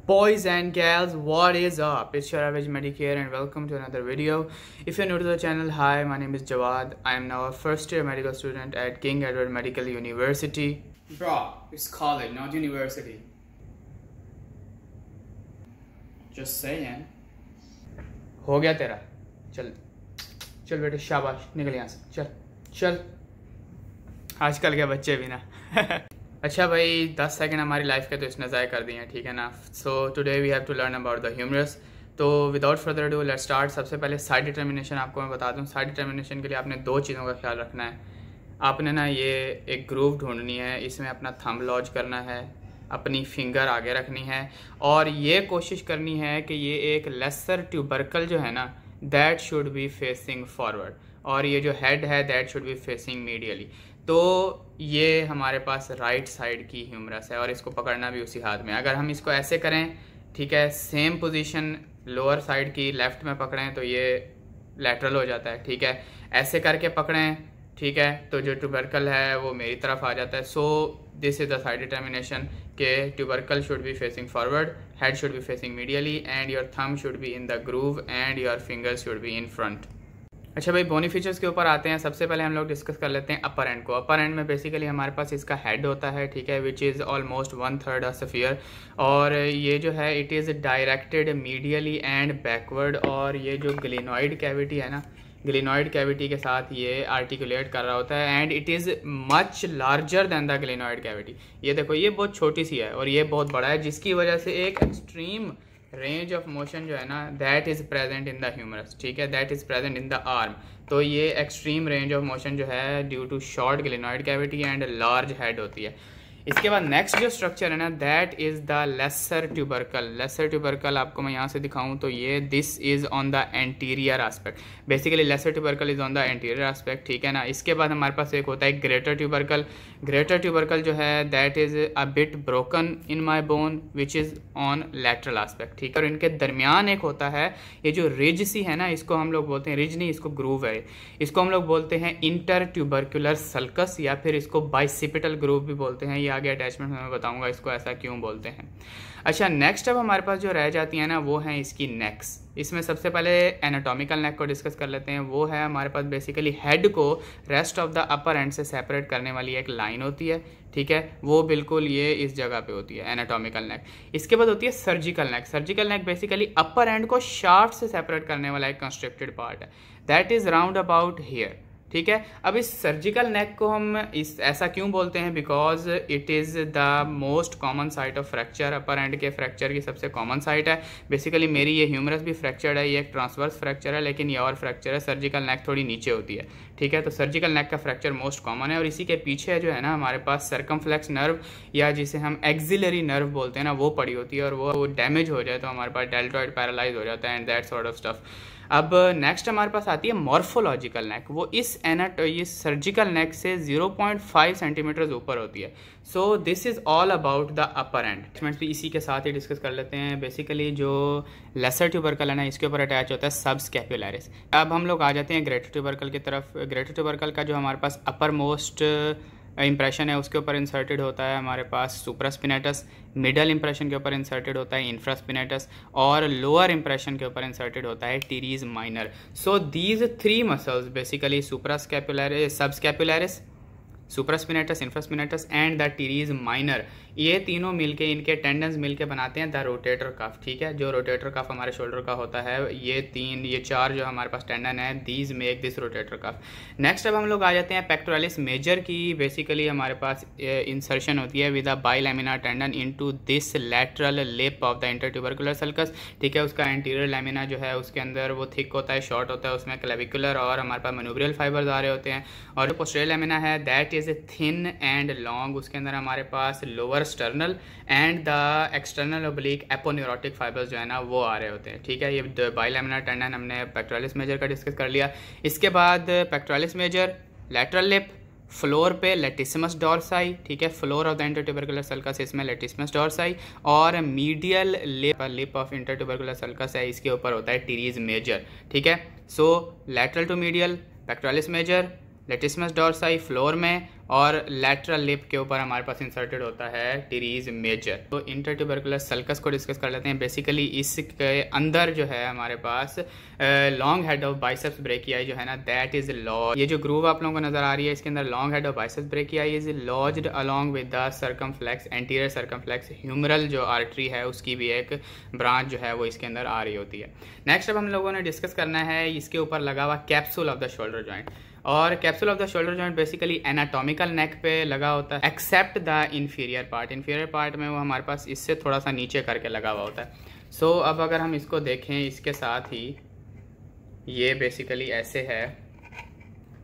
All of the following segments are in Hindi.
Boys and girls, what is up? It's Sharavij Medicare and welcome to another video. If you're new to the channel, hi, my name is Jawad. I am now a first year medical student at King Edward Medical University. Bro, it's college, not university. Just saying. हो गया तेरा? चल चल बेटे, शाबाश, निकल यहाँ से, चल चल। आजकल के बच्चे भी ना अच्छा भाई, 10 सेकंड हमारी लाइफ के तो इसने ज़ाय कर दिए हैं, ठीक है ना। So today we have to learn about the humerus. तो without further ado let's start. सबसे पहले साइड डिटर्मिनेशन आपको मैं बता दूं। साइड डिटर्मिनेशन के लिए आपने दो चीज़ों का ख्याल रखना है। आपने ना ये एक ग्रूव ढूंढनी है, इसमें अपना थंब लॉज करना है, अपनी फिंगर आगे रखनी है और ये कोशिश करनी है कि ये एक लेसर ट्यूबरकल जो है ना, that should be facing forward, और ये जो हेड है that should be facing medially. तो ये हमारे पास राइट साइड की ह्यूमरस है और इसको पकड़ना भी उसी हाथ में। अगर हम इसको ऐसे करें, ठीक है, सेम पोजीशन लोअर साइड की लेफ्ट में पकड़ें तो ये लैटरल हो जाता है, ठीक है। ऐसे करके पकड़ें, ठीक है, तो जो ट्यूबरकल है वो मेरी तरफ आ जाता है। So this is the side determination के tubercle should be facing forward, head should be facing medially and your thumb should be in the groove and your fingers should be in front. अच्छा भाई, बोनी फीचर्स के ऊपर आते हैं। सबसे पहले हम लोग डिस्कस कर लेते हैं अपर एंड को। अपर एंड में बेसिकली हमारे पास इसका हेड होता है, ठीक है, which is almost 1/3 of sphere, और ये जो है it is directed medially and backward. और ये जो ग्लिनॉइड कैविटी है ना, ग्लिनॉइड कैविटी के साथ ये आर्टिकुलेट कर रहा होता है and it is much larger than the glenoid cavity. ये देखो, ये बहुत छोटी सी है और ये बहुत बड़ा है, जिसकी वजह से एक एक्सट्रीम रेंज ऑफ मोशन जो है ना, that is present in the humerus, ठीक है, that is present in the arm. तो ये एक्सट्रीम रेंज ऑफ मोशन जो है due to short glenoid cavity and large head होती है। इसके बाद नेक्स्ट जो स्ट्रक्चर है ना, that is the lesser tubercle. Lesser tubercle आपको मैं यहाँ से दिखाऊँ तो ये this is on the anterior aspect. Basically lesser tubercle is on the anterior aspect, ठीक है ना। इसके बाद हमारे पास एक होता है ग्रेटर ट्यूबरकल। ग्रेटर ट्यूबरकल जो है that is a bit broken in my bone which is on lateral aspect, ठीक है। और इनके दरमियान एक होता है ये जो रिज सी है ना, इसको हम लोग बोलते हैं, रिज नहीं, इसको ग्रूव है, इसको हम लोग बोलते हैं इंटर ट्यूबरकुलर सल्कस, या फिर इसको बाइसिपिटल ग्रूव भी बोलते हैं। ये आगे अटैचमेंट में मैं बताऊंगा इसको ऐसा क्यों बोलते हैं। अच्छा, नेक्स्ट अब हमारे पास जो रह जाती है ना, वो है इसकी नेक्स। इसमें सबसे पहले एनाटॉमिकल नेक को डिस्कस कर लेते हैं। वो है हमारे पास बेसिकली हेड को rest of the upper and से सेपरेट करने वाली एक लाइन होती है, ठीक है, वो बिल्कुल ये इस जगह पे होती है, एनाटॉमिकल नेक। इसके बाद होती है surgical neck. Surgical neck basically upper and को शाफ्ट से सेपरेट करने वाला एक कंस्ट्रक्टेड पार्ट है, that is round about here, ठीक है। अब इस सर्जिकल नेक को हम इस ऐसा क्यों बोलते हैं, because it is the most common site of fracture. Upper and के फ्रैक्चर की सबसे कॉमन साइट है। बेसिकली मेरी ये ह्यूमरस भी फ्रैक्चर्ड है, ये एक ट्रांसवर्स फ्रैक्चर है, लेकिन ये और फ्रैक्चर है, सर्जिकल नेक थोड़ी नीचे होती है, ठीक है। तो सर्जिकल नेक का फ्रैक्चर मोस्ट कॉमन है। और इसी के पीछे जो है ना हमारे पास सर्कमफ्लेक्स नर्व, या जिसे हम एक्सिलरी नर्व बोलते हैं ना, वो पड़ी होती है, और वो डैमेज हो जाए तो हमारे पास डेल्टॉइड पैरालाइज हो जाता है and that sort of stuff. अब नेक्स्ट हमारे पास आती है मॉर्फोलॉजिकल नेक। वो इस सर्जिकल नेक से 0.5 सेंटीमीटर ऊपर होती है। So this is all about the upper and. भी इसी के साथ ही डिस्कस कर लेते हैं। बेसिकली जो लेसर ट्यूबरकल है ना, इसके ऊपर अटैच होता है सबस्कैपुलरिस। अब हम लोग आ जाते हैं ग्रेटर ट्यूबरकल की तरफ। ग्रेटर ट्यूबरकल का जो हमारे पास अपर मोस्ट इंप्रेशन है उसके ऊपर इंसर्टेड होता है हमारे पास सुप्रास्पिनेटस, मिडल इंप्रेशन के ऊपर इंसर्टेड होता है इंफ्रास्पिनेटस, और लोअर इंप्रेशन के ऊपर इंसर्टेड होता है teres minor. So these 3 muscles basically suprascapularis, subscapularis, supraspinatus, infraspinatus and the teres minor, ये तीनों मिलके, इनके टेंडन्स मिलके बनाते हैं द रोटेटर कफ, ठीक है। जो रोटेटर कफ हमारे शोल्डर का होता है, ये 4 जो हमारे पास टेंडन है, these make this rotator cuff. Next अब हम लोग आ जाते हैं पेक्टोरालिस मेजर की। बेसिकली हमारे पास इंसर्शन होती है with a bilaminar tendon into this lateral lip of the intertubercular sulcus, ठीक है। उसका एंटीरियर लैमिना जो है उसके अंदर वो थिक होता है, शॉर्ट होता है, उसमें क्लेविकुलर और हमारे पास मनूब्रियल फाइबर्स आ रहे होते हैं। और जो पोस्टीरियर लैमिना है that is thin and long, उसके अंदर हमारे पास lower sternal and the external oblique aponeurotic fibres जो है ना वो आ रहे होते हैं, ठीक है। ये बाइलैमिनार टेंडन हमने पेक्टोरालिस मेजर का डिस्कस कर लिया। इसके बाद pectoralis major, lateral lip, floor पे लेटिसिमस डॉर्साई, ठीक है, floor of the intertubercular sulcus, इसमें लेटिसिमस डॉर्साई, और medial lip of intertubercular sulcus है, इसके ऊपर होता है टीरीज मेजर, ठीक है। So lateral to medial, pectoralis major, latissimus dorsi floor में, और लैटरल लिप के ऊपर हमारे पास इंसर्टेड होता है टीरीज मेजर। तो इंटरट्यूबरकुलर सल्कस को डिस्कस कर लेते हैं। बेसिकली इसके अंदर जो है हमारे पास long head of biceps brachii जो है ना, दैट इज लॉज। ये जो ग्रूव आप लोगों को नजर आ रही है, इसके अंदर long head of biceps brachii is lodged along with the circumflex, anterior circumflex humeral जो आर्टरी है उसकी भी एक ब्रांच जो है वो इसके अंदर आ रही होती है। नेक्स्ट अब हम लोगों ने डिस्कस करना है इसके ऊपर लगा हुआ capsule of the shoulder joint. और capsule of the shoulder joint basically anatomical neck पे लगा होता है except the inferior part. Inferior part में वो हमारे पास इससे थोड़ा सा नीचे करके लगा हुआ होता है। सो अब अगर हम इसको देखें, इसके साथ ही ये बेसिकली ऐसे है,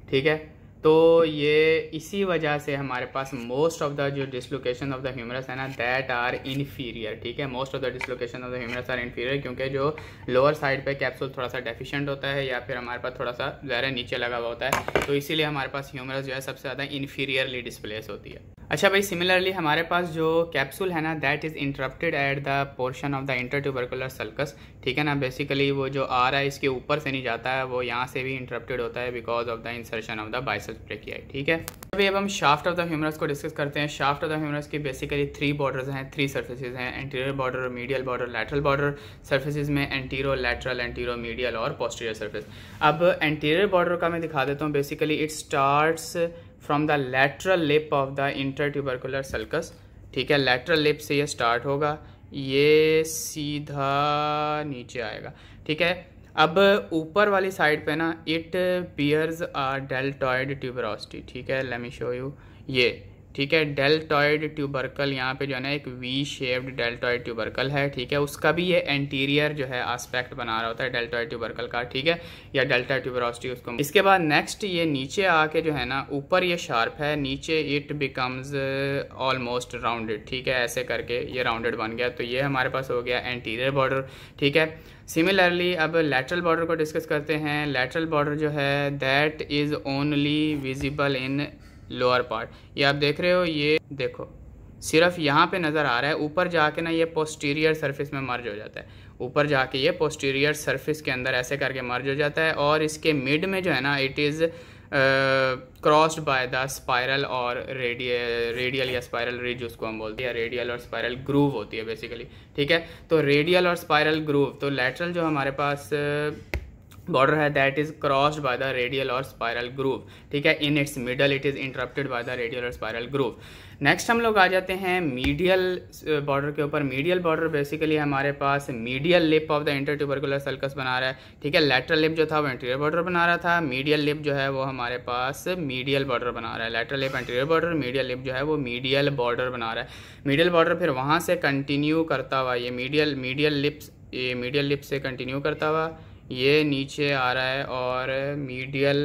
ठीक है। तो ये इसी वजह से हमारे पास मोस्ट ऑफ द जो डिसलोकेशन ऑफ द ह्यूमरस है ना, दैट आर इन्फीरियर, ठीक है। Most of the dislocation of the humerus are inferior, क्योंकि जो लोअर साइड पे कैप्सूल थोड़ा सा डेफिशिएंट होता है या फिर हमारे पास थोड़ा सा ज़्यादा नीचे लगा हुआ होता है, तो इसीलिए हमारे पास ह्यूमरस जो है सबसे ज़्यादा इन्फीरियरली डिस्प्लेस होती है। अच्छा भाई, सिमिलरली हमारे पास जो कैप्सूल है ना, that is interrupted at the portion of the intertubercular sulcus, ठीक है ना। बेसिकली वो जो आ रहा है इसके ऊपर से नहीं जाता है, वो यहाँ से भी इंटरप्टेड होता है because of the insertion of the biceps brachii, ठीक है। अभी अब हम शाफ्ट ऑफ द ह्यूमरस को डिस्कस करते हैं। शाफ्ट ऑफ द ह्यूमरस की बेसिकली 3 बॉर्डर्स हैं, 3 सर्फेसेज हैं, anterior border, medial border, lateral border. Surfaces में एंटीरो लैटरल, एंटीरो मीडियल और पोस्टीरियर सर्फेस। अब एंटीरियर बॉर्डर का मैं दिखा देता हूँ। Basically it starts from the lateral lip of the intertubercular sulcus, ठीक है। लैटरल लिप से ये स्टार्ट होगा, ये सीधा नीचे आएगा, ठीक है। अब ऊपर वाली साइड पे ना it bears a deltoid tuberosity, ठीक है। लेट मी शो यू ये, ठीक है। डेल्टॉइड ट्यूबरकल यहाँ पे जो है ना एक वी शेप्ड डेल्टॉइड ट्यूबरकल है, ठीक है। उसका भी ये एंटीरियर जो है एस्पेक्ट बना रहा होता है डेल्टॉइड ट्यूबरकल का, ठीक है, या डेल्टा ट्यूबरोसिटी उसको। इसके बाद नेक्स्ट ये नीचे आके जो है ना, ऊपर ये शार्प है, नीचे इट बिकम्स ऑलमोस्ट राउंडेड, ठीक है। ऐसे करके ये राउंडेड बन गया, तो ये हमारे पास हो गया एंटीरियर बॉर्डर, ठीक है। सिमिलरली अब लैटरल बॉर्डर को डिस्कस करते हैं। लैटरल बॉर्डर जो है that is only visible in lower part. ये आप देख रहे हो, ये देखो सिर्फ यहाँ पे नज़र आ रहा है, ऊपर जाके ना ये पोस्टीरियर सरफेस में मर्ज हो जाता है। ऊपर जाके ये पोस्टीरियर सरफेस के अंदर ऐसे करके मर्ज हो जाता है, और इसके मिड में जो है ना it is crossed by the spiral और रेडियल या स्पाइरल रिज उसको हम बोलते हैं, या रेडियल और स्पाइरल ग्रूव होती है बेसिकली, ठीक है। तो रेडियल और स्पाइरल ग्रूव, तो लैटरल जो हमारे पास बॉर्डर है that is crossed by the radial और स्पाइरल ग्रूव, ठीक है। In its middle it is interrupted by the radial और स्पाइरल ग्रूव। नेक्स्ट हम लोग आ जाते हैं मीडियल बॉर्डर के ऊपर। मीडियल बॉर्डर बेसिकली हमारे पास medial lip of the intertubercular sulcus बना रहा है, ठीक है। लैटरल लिप जो था वो एंटीरियर बॉर्डर बना रहा था, मीडियल लिप जो है वो हमारे पास मीडियल बॉर्डर बना रहा है। Lateral lip anterior border, medial lip जो है वो मीडियल बॉर्डर बना रहा है। मीडियल बॉर्डर फिर वहाँ से कंटिन्यू करता हुआ ये मीडियल लिप से कंटिन्यू करता हुआ ये नीचे आ रहा है और मीडियल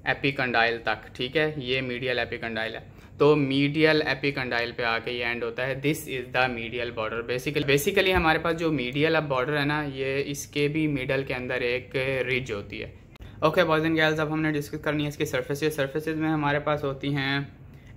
एपिकंडाइल तक, ठीक है। ये मीडियल एपिकंडाइल है, तो मीडियल एपिकंडाइल पे आके ये एंड होता है। This is the medial border. Basically हमारे पास जो मीडियल अब बॉर्डर है ना, ये इसके भी मिडल के अंदर एक रिज होती है। ओके बॉयज एंड गर्ल्स, अब हमने डिस्कस करनी है इसकी सर्फेसेज में हमारे पास होती हैं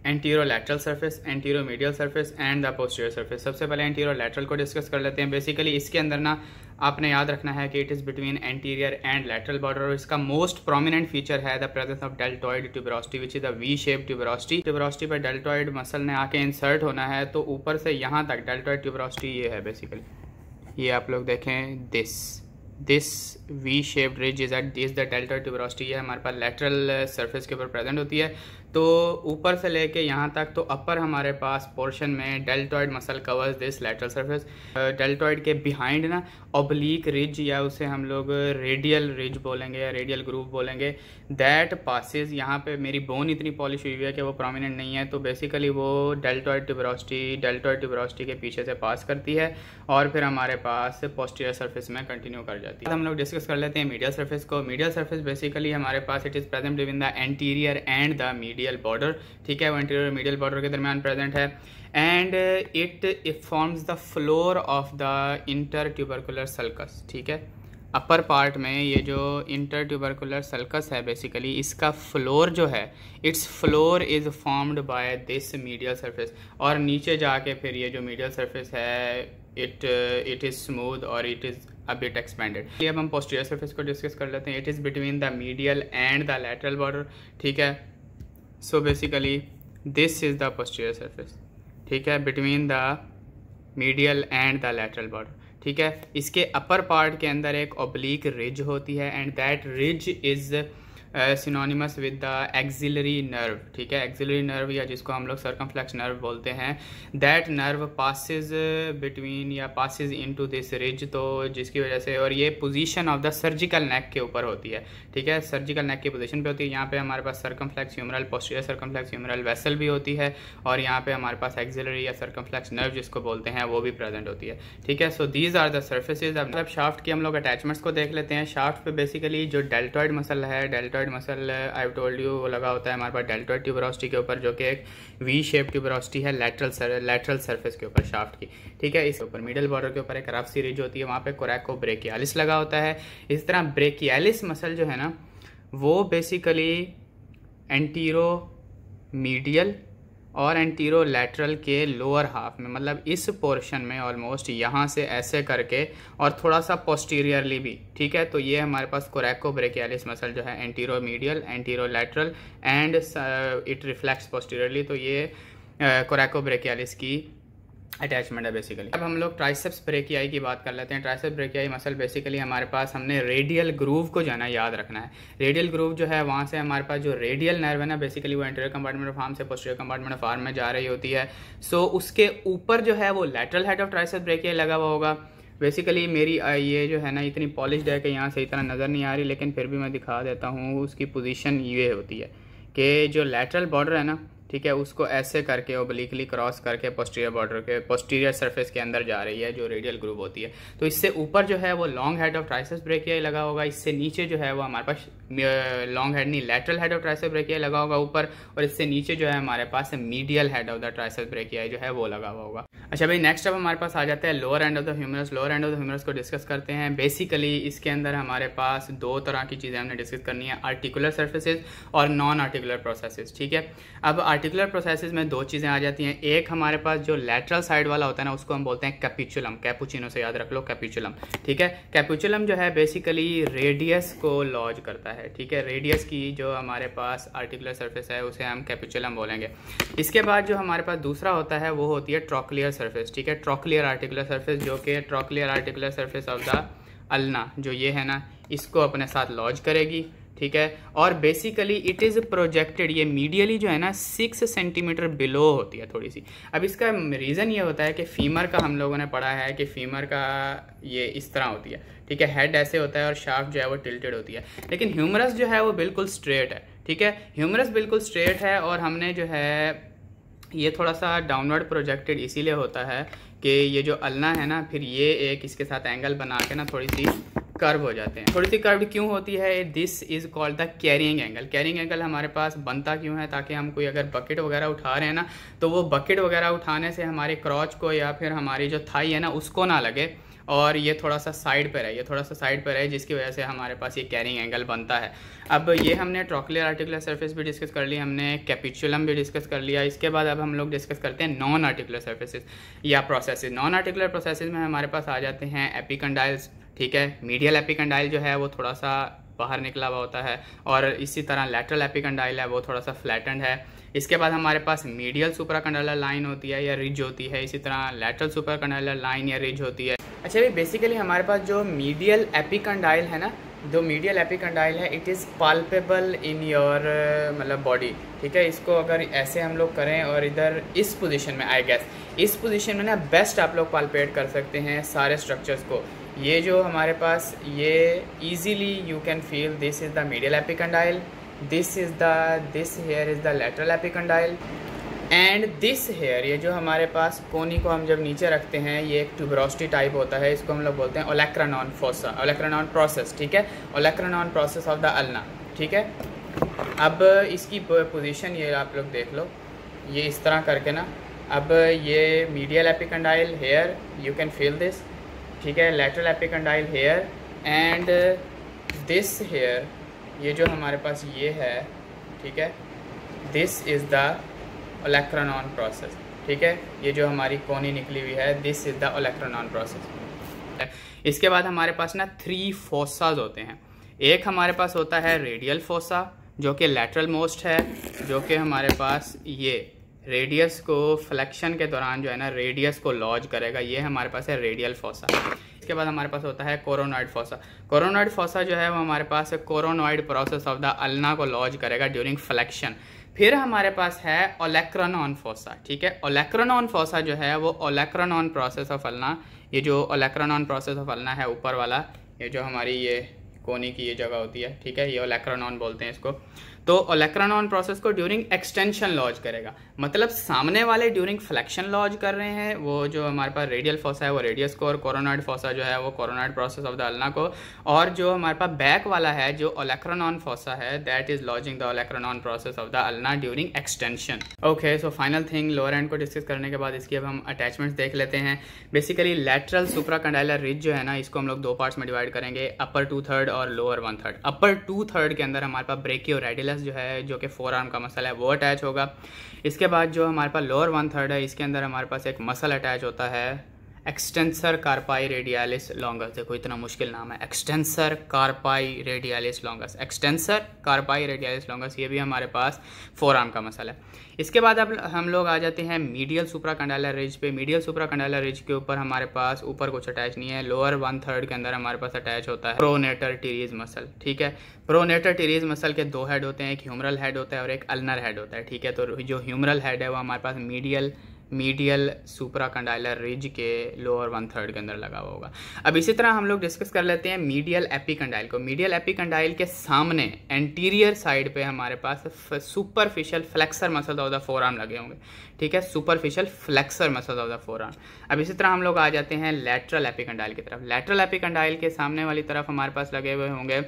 antero lateral surface, antero medial surface and the posterior surface. सबसे पहले एंटीरो लैटरल को डिस्कस कर लेते हैं। बेसिकली इसके अंदर ना आपने याद रखना है कि it is between anterior and lateral border, और इसका मोस्ट प्रोमिनेंट फीचर है the presence of deltoid tuberosity which is the V shape tuberosity. Tuberosity पर डेल्टॉइड मसल ने आके इंसर्ट होना है, तो ऊपर से यहाँ तक डेल्टॉइड ट्यूबरोसिटी ये है बेसिकली। ये आप लोग देखें, this V shaped ridge is the deltoid tuberosity. ये हमारे पास लैटरल सरफेस के ऊपर प्रेजेंट होती है। तो ऊपर से लेके यहाँ तक, तो अपर हमारे पास पोर्शन में deltoid muscle covers this lateral surface. Deltoid के बिहाइंड ना ऑब्लीक रिज, या उसे हम लोग रेडियल रिज बोलेंगे या रेडियल ग्रूव बोलेंगे, दैट पासिस। यहाँ पे मेरी बोन इतनी पॉलिश हुई है कि वो प्रोमिनेंट नहीं है, तो बेसिकली वो डेल्टॉइड ट्यूबरोसिटी के पीछे से पास करती है और फिर हमारे पास पोस्टीरियर सरफेस में कंटिन्यू कर जाती है। हम लोग डिस्कस कर लेते हैं मीडियल सरफेस को। मीडियल सरफेस बेसिकली हमारे पास it is present between the anterior and the medial border, ठीक है। वो एंटीरियर और मीडियल बॉर्डर के दरमियान प्रेजेंट है, and it forms the floor of the intertubercular sulcus, ठीक है। अपर पार्ट में ये जो इंटरट्यूबरकुलर सल्कस है बेसिकली इसका फ्लोर जो है, its floor is formed by this medial surface, और नीचे जाके फिर ये जो मीडियल सरफेस है इट इज स्मूथ और it is a bit expanded. अब हम पोस्टीरियर सरफेस को डिस्कस कर लेते हैं। It is between the medial and the lateral border, ठीक है। So basically this is the posterior surface, ठीक है, between the medial and the lateral border, ठीक है। इसके अपर पार्ट के अंदर एक ऑब्लिक रिज होती है and that ridge is synonymous with the axillary nerve, ठीक है। एक्सिलरी नर्व या जिसको हम लोग सर्कमफ्लेक्स नर्व बोलते हैं, दैट नर्व पासिस बिटवीन या पासिस इनटू दिस रिज, तो जिसकी वजह से, और ये position of the surgical neck के ऊपर होती है, ठीक है, सर्जिकल नेक की पोजीशन पे होती है। यहाँ पे हमारे पास circumflex humeral, posterior circumflex humeral vessel भी होती है, और यहाँ पे हमारे पास एक्सिलरी या सर्कमफ्लेक्स नर्व जिसको बोलते हैं वो भी प्रेजेंट होती है, ठीक है। So these are the surfaces. अब शाफ्ट की हम लोग अटैचमेंट्स को देख लेते हैं। शाफ्ट पे बेसिकली जो डेल्टॉइड मसल है, deltoid muscle I have told you, वो लगा होता है हमारे पास डेल्टॉइड ट्यूबरोसिटी के ऊपर, जो कि एक वी शेप ट्यूबरोसिटी है लैटरल सरफेस के ऊपर शाफ्ट की, ठीक है। इसके ऊपर मिडल बॉर्डर के ऊपर एक रफ सी रिज होती है, वहाँ पे कोरैको ब्रेकियालिस लगा होता है। इस तरह ब्रेकियालिस मसल जो है ना, वो बेसिकली एंटीरो मीडियल और एंटीरो लैटरल के लोअर हाफ में, मतलब इस पोर्शन में ऑलमोस्ट यहाँ से ऐसे करके और थोड़ा सा पोस्टीरियरली भी, ठीक है। तो ये हमारे पास कोरैको ब्रेकियालिस मसल जो है antero medial, antero lateral and it reflects posteriorly, तो ये कोरैको ब्रेकियालिस की अटैचमेंट है बेसिकली। अब हम लोग ट्राइसेप्स ब्रेकियाई की बात कर लेते हैं। ट्राइसेप्स ब्रेकियाई मसल बेसिकली हमारे पास, हमने रेडियल ग्रूव को जो है ना याद रखना है। रेडियल ग्रूव जो है, वहाँ से हमारे पास जो रेडियल नर्व है ना, बेसिकली वो एंटीरियर कंपार्टमेंट ऑफ आर्म से पोस्टीरियर कंपार्टमेंट ऑफ आर्म में जा रही होती है। सो उसके ऊपर जो है वो lateral head of triceps brachii लगा हुआ होगा। बेसिकली मेरी ये जो है ना इतनी पॉलिश्ड है कि यहाँ से इतना नज़र नहीं आ रही, लेकिन फिर भी मैं दिखा देता हूँ। उसकी पोजीशन ये होती है कि जो लैटरल बॉर्डर है ना, ठीक है, उसको ऐसे करके ओब्लिकली क्रॉस करके पोस्टीरियर बॉर्डर के पोस्टीरियर सरफेस के अंदर जा रही है, जो रेडियल ग्रूव होती है। तो इससे ऊपर जो है वो long head of triceps brachii लगा होगा। इससे नीचे जो है वो हमारे पास लॉन्ग हेड नहीं, lateral head of triceps brachii लगा होगा ऊपर, और इससे नीचे जो है हमारे पास medial head of the triceps brachii जो है वो लगा हुआ होगा। अच्छा भाई, नेक्स्ट अब हमारे पास आ जाता है lower end of the humerus. Lower end of the humerus को डिस्कस करते हैं। बेसिकली इसके अंदर हमारे पास दो तरह की चीज़ें हमने डिस्कस करनी है, आर्टिकुलर सर्फेसेज और नॉन आर्टिकुलर प्रोसेसेस, ठीक है। अब आर्टिकुलर प्रोसेसेस में दो चीज़ें आ जाती हैं। एक हमारे पास जो लैटरल साइड वाला होता है ना, उसको हम बोलते हैं कैपुचुलम, कैपुचिनो से याद रख लो, कैपुचुलम, ठीक है। कैपुचुलम जो है बेसिकली रेडियस को लॉज करता है, ठीक है। रेडियस की जो हमारे पास आर्टिकुलर सर्फेस है उसे हम कैपुचुलम बोलेंगे। इसके बाद जो हमारे पास दूसरा होता है वो होती है ट्रोक्लियर सर्फेस, ठीक है। ट्रोक्लियर आर्टिकुलर सर्फेस, जो कि trochlear articular surface of the ulna जो ये है ना, इसको अपने साथ लॉज करेगी, ठीक है। और बेसिकली इट इज़ प्रोजेक्टेड, ये मीडियली जो है ना 6 सेंटीमीटर बिलो होती है थोड़ी सी। अब इसका रीज़न ये होता है कि फीमर का हम लोगों ने पढ़ा है कि फीमर का ये इस तरह होती है, ठीक है, हेड ऐसे होता है और शाफ्ट जो है वो टिल्टेड होती है। लेकिन ह्यूमरस जो है वो बिल्कुल स्ट्रेट है, ठीक है। ह्यूमरस बिल्कुल स्ट्रेट है, और हमने जो है ये थोड़ा सा डाउनवर्ड प्रोजेक्टेड इसीलिए होता है कि ये जो अल्ना है ना, फिर ये एक इसके साथ एंगल बना के ना थोड़ी सी कर्व हो जाते हैं। थोड़ी सी कर्व क्यों होती है? This is called the carrying angle. Carrying angle हमारे पास बनता क्यों है? ताकि हम कोई अगर बकेट वगैरह उठा रहे हैं ना, तो वो बकेट वगैरह उठाने से हमारे क्रॉच को या फिर हमारी जो थाई है ना उसको ना लगे, और ये थोड़ा सा साइड पर है, ये थोड़ा सा साइड पर है, जिसकी वजह से हमारे पास ये कैरिंग एंगल बनता है। अब ये हमने ट्रोक्लियर आर्टिकुलर सरफेस भी डिस्कस कर लिया, हमने कैपिचुलम भी डिस्कस कर लिया। इसके बाद अब हम लोग डिस्कस करते हैं नॉन आर्टिकुलर सर्फेसेस या प्रोसेसेस। नॉन आर्टिकुलर प्रोसेसेस में हमारे पास आ जाते हैं एपिकंडाइल्स, ठीक है। मीडियल एपिकंडाइल जो है वो थोड़ा सा बाहर निकला हुआ होता है, और इसी तरह लैटरल एपिकंडाइल है वो थोड़ा सा फ्लैटेंड है। इसके बाद हमारे पास मीडियल सुपराकंडाइलर लाइन होती है या रिज होती है, इसी तरह लैटरल सुपराकंडाइलर लाइन या रिज होती है। अच्छा भाई, बेसिकली हमारे पास जो मीडियल एपिकंडाइल है ना, जो मीडियल एपिकंडाइल है, it is palpable in your मतलब बॉडी, ठीक है। इसको अगर ऐसे हम लोग करें और इधर इस पोजीशन में, आई गेस इस पोजीशन में ना बेस्ट आप लोग पाल्पेट कर सकते हैं सारे स्ट्रक्चर्स को। ये जो हमारे पास ये easily you can feel this is the medial epicondyle, this here is the lateral epicondyle, and this here, ये जो हमारे पास कोनी को हम जब नीचे रखते हैं, ये एक ट्यूबरोसिटी टाइप होता है, इसको हम लोग बोलते हैं ओलेक्रानॉन फोसा, ओलेक्रानॉन प्रोसेस, ठीक है। ओलेक्रानॉन प्रोसेस ऑफ द अल्ना, ठीक है। अब इसकी पोजीशन ये आप लोग देख लो, ये इस तरह करके ना, अब ये medial epicondyle here, you can feel this, ठीक है। Lateral epicondyle here and this here, ये जो हमारे पास ये है, ठीक है, this is the olecranon process, ठीक है। ये जो हमारी कोनी निकली हुई है, this is the olecranon process. इसके बाद हमारे पास ना 3 फोसाज होते हैं। एक हमारे पास होता है रेडियल फोसा, जो कि लैटरल मोस्ट है, जो कि हमारे पास ये रेडियस को फ्लेक्शन के दौरान जो है ना रेडियस को लॉज करेगा। ये हमारे पास है रेडियल फोसा। इसके बाद हमारे पास होता है कोरोनॉइड फोसा। कोरोनॉइड फोसा जो है वो हमारे पास coronoid process of the ulna को लॉज करेगा ड्यूरिंग फ्लेक्शन। फिर हमारे पास है ओलेक्रानॉन फोसा, ठीक है। ओलेक्रानॉन फोसा जो है वो ओलेक्रानॉन प्रोसेस ऑफ अल्ना, ये जो ओलेक्रानॉन प्रोसेस ऑफ अल्ना है ऊपर वाला, ये जो हमारी ये कोनी की ये जगह होती है, ठीक है, ये ओलेक्रानॉन बोलते हैं इसको। तो ओलेक्रानॉन प्रोसेस को ड्यूरिंग एक्सटेंशन लॉज करेगा, मतलब सामने वाले ड्यूरिंग फ्लेक्शन लॉज कर रहे हैं, वो जो हमारे पास रेडियल फोसा है वो रेडियस को, और कोरोनॉइड फोसा जो है वो coronoid process of the ulna को, और जो हमारे पास बैक वाला है जो ओलेक्रानॉन फोसा है that is lodging the olecranon process of the ulna during extension. Okay, so final thing lower end को डिस्कस करने के बाद इसकी अब हम अटैचमेंट्स देख लेते हैं। बेसिकली लैटरल सुप्राकंडाइलर रिज जो है ना, इसको हम लोग दो पार्ट्स में डिवाइड करेंगे, अपर 2/3 और लोअर 1/3। अपर 2/3 के अंदर हमारे पास ब्रेकियोरेडियस जो है, जो कि फोर आर्म का मसल है, वो अटैच होगा। इसके बाद जो हमारे पास लोअर 1/3 है, इसके अंदर हमारे पास एक मसल अटैच होता है एक्सटेंसर कार्पाई रेडियालिस लॉन्गस। देखो इतना मुश्किल नाम है, extensor कार्पाई radialis longus, extensor कार्पाई radialis longus, ये भी हमारे पास फोर आर्म का मसल है। इसके बाद अब हम लोग आ जाते हैं मीडियल सुप्राकंडाइलर रिज पे। मीडियल सुप्राकंडाइलर रिज के ऊपर हमारे पास ऊपर कुछ अटैच नहीं है। लोअर 1/3 के अंदर हमारे पास अटैच होता है प्रोनेटर टीरीज मसल, ठीक है। प्रोनेटर टीरीज मसल के दो हेड होते हैं, एक ह्यूमरल हेड होता है और एक अल्नर हेड होता है, ठीक है। तो जो ह्यूमरल हेड है वो हमारे पास मीडियल सुप्राकंडाइलर रिज के लोअर 1/3 के अंदर लगा हुआ होगा। अब इसी तरह हम लोग डिस्कस कर लेते हैं मीडियल एपिकंडाइल को। मीडियल एपिकंडाइल के सामने एंटीरियर साइड पे हमारे पास superficial flexor muscle of the forearm लगे होंगे, ठीक है, superficial flexor muscle of the forearm. अब इसी तरह हम लोग आ जाते हैं लैटरल एपिकंडाइल की तरफ। लैटरल एपिकंडाइल के सामने वाली तरफ हमारे पास लगे हुए होंगे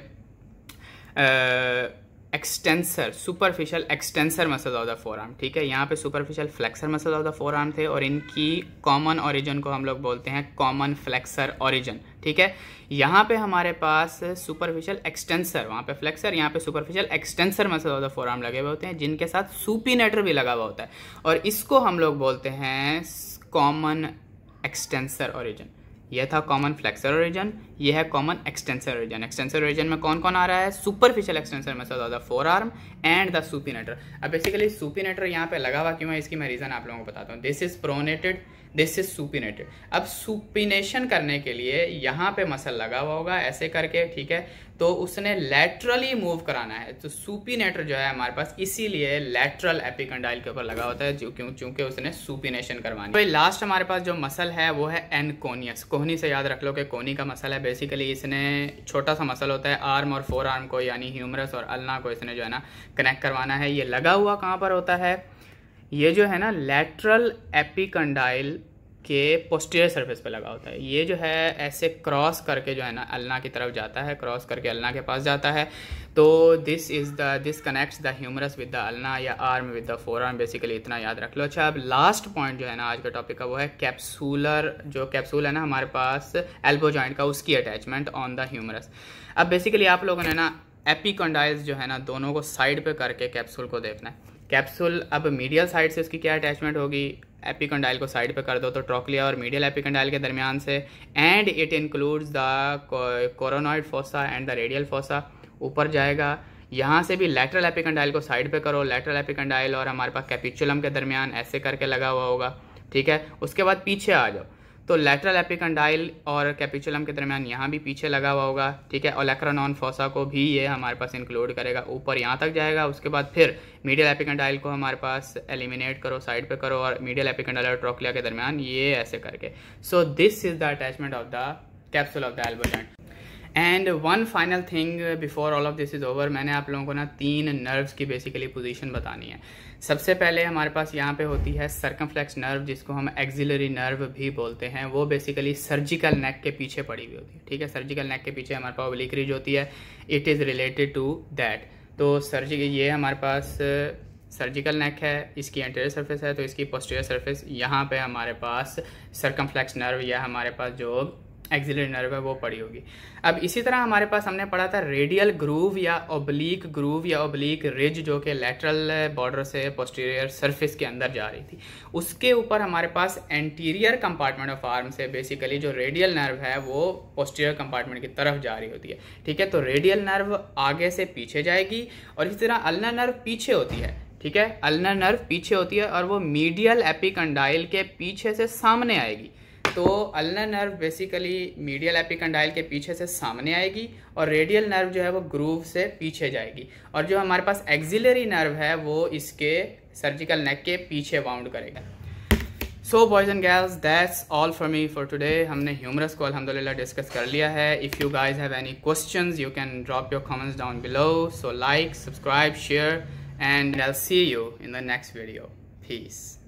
extensor, superficial extensor muscle of the four arm, ठीक है। यहाँ पे superficial flexor muscle of the four arm थे और इनकी कॉमन ओरिजिन को हम लोग बोलते हैं कॉमन फ्लेक्सर ओरिजिन, ठीक है। यहाँ पे हमारे पास सुपरफिशियल एक्सटेंसर, वहाँ पे फ्लेक्सर, यहाँ पे superficial extensor muscle of the forearm लगे हुए होते हैं, जिनके साथ सुपिनेटर भी लगा हुआ होता है, और इसको हम लोग बोलते हैं कॉमन एक्सटेंसर ओरिजिन। यह था कॉमन फ्लेक्सर ओरिजिन, यह है common extensor origin. Extensor origin में कौन कौन आ रहा है? Superficial extensor muscle of the four arm and the supinator. अब बेसिकली सुपिनेटर यहाँ पे लगा हुआ क्यों है, इसकी मैं रीजन आप लोगों को बताता हूँ। This is pronated, this is supinated. अब सुपिनेशन करने के लिए यहाँ पे मसल लगा हुआ होगा ऐसे करके, ठीक है, तो उसने लैटरली मूव कराना है, तो सुपिनेटर जो है हमारे पास इसीलिए लैटरल एपिकंडाइल के ऊपर लगा होता है, क्योंकि उसने सुपिनेशन करवानी। तो लास्ट हमारे पास जो मसल है वो है एनकोनियस। कोहनी से याद रख लो कि कोहनी का मसल है। बेसिकली इसने छोटा सा मसल होता है आर्म और फोर आर्म को, यानी ह्यूमरस और अल्ना को इसने जो है ना कनेक्ट करवाना है। ये लगा हुआ कहाँ पर होता है? ये जो है ना लैटरल एपिकंडाइल के पोस्टीरियर सरफेस पे लगा होता है। ये जो है ऐसे क्रॉस करके जो है ना अल्ना की तरफ जाता है, क्रॉस करके अल्ना के पास जाता है। तो this connects the humerus with the ulna या arm with the forearm. Basically इतना याद रख लो। अच्छा, अब लास्ट पॉइंट जो है ना आज का टॉपिक का वो है कैप्सूलर, जो कैप्सूल है ना हमारे पास एल्बो जॉइंट का, उसकी अटैचमेंट ऑन द ह्यूमरस। अब बेसिकली आप लोगों ने ना एपिकंडाइल्स जो है ना दोनों को साइड पे करके कैप्सूल को देखना है। कैप्सूल अब मीडियल साइड से उसकी क्या अटैचमेंट होगी, एपिकंडाइल को साइड पे कर दो तो ट्रोक्लिया और मीडियल एपिकंडाइल के दरमियान से, and it includes the coronoid fossa and the radial fossa. ऊपर जाएगा, यहाँ से भी लैटरल एपिकंडाइल को साइड पे करो, लैटरल एपिकंडाइल और हमारे पास कैपिचुलम के दरमियान ऐसे करके लगा हुआ होगा, ठीक है। उसके बाद पीछे आ जाओ तो लैटरल एपिकंडाइल और कैपिचुलम के दरमियान यहाँ भी पीछे लगा हुआ होगा, ठीक है। ओलेक्रानॉन फोसा को भी ये हमारे पास इंक्लूड करेगा, ऊपर यहाँ तक जाएगा। उसके बाद फिर मीडियल एपिकंडाइल को हमारे पास एलिमिनेट करो, साइड पे करो, और मीडियल एपिकंडाइल और ट्रोक्लिया के दरमियान ये ऐसे करके। सो this is the attachment of the capsule of the elbow joint. And one final thing before all of this is over, मैंने आप लोगों को ना 3 नर्व्स की बेसिकली पोजीशन बतानी है। सबसे पहले हमारे पास यहाँ पे होती है सर्कमफ्लेक्स नर्व, जिसको हम एक्सिलरी नर्व भी बोलते हैं। वो बेसिकली सर्जिकल नेक के पीछे पड़ी हुई होती है, ठीक है। सर्जिकल नेक के पीछे हमारे पास ओब्लिक रिज होती है, it is related to that. तो ये हमारे पास सर्जिकल नेक है, इसकी एंटीरियर सरफेस है, तो इसकी पोस्टीरियर सरफेस यहाँ पे हमारे पास सर्कमफ्लेक्स नर्व या हमारे पास जो एक्सिलरी नर्व है वो पड़ी होगी। अब इसी तरह हमारे पास हमने पढ़ा था रेडियल ग्रूव या ओब्लीक ग्रूव या ओब्लीक रिज, जो कि लेटरल बॉर्डर से पोस्टीरियर सरफेस के अंदर जा रही थी। उसके ऊपर हमारे पास एंटीरियर कंपार्टमेंट ऑफ आर्म से बेसिकली जो रेडियल नर्व है वो पोस्टीरियर कंपार्टमेंट की तरफ जा रही होती है, ठीक है। तो रेडियल नर्व आगे से पीछे जाएगी और इसी तरह अल्नर नर्व पीछे होती है, ठीक है। अल्नर नर्व पीछे होती है और वो मीडियल एपिकंडाइल के पीछे से सामने आएगी। तो ulnar nerve basically medial epicondyle के पीछे से सामने आएगी और रेडियल नर्व जो है वो ग्रूव से पीछे जाएगी। और जो हमारे पास एक्सिलरी नर्व है वो इसके सर्जिकल नेक के पीछे बाउंड करेगा। So boys and girls, that's all for me for today. हमने ह्यूमरस को अल्हम्दुलिल्लाह डिस्कस कर लिया है। If you guys have any questions you can drop your comments down below. So like, subscribe, share, and I'll see you in the next video. Peace.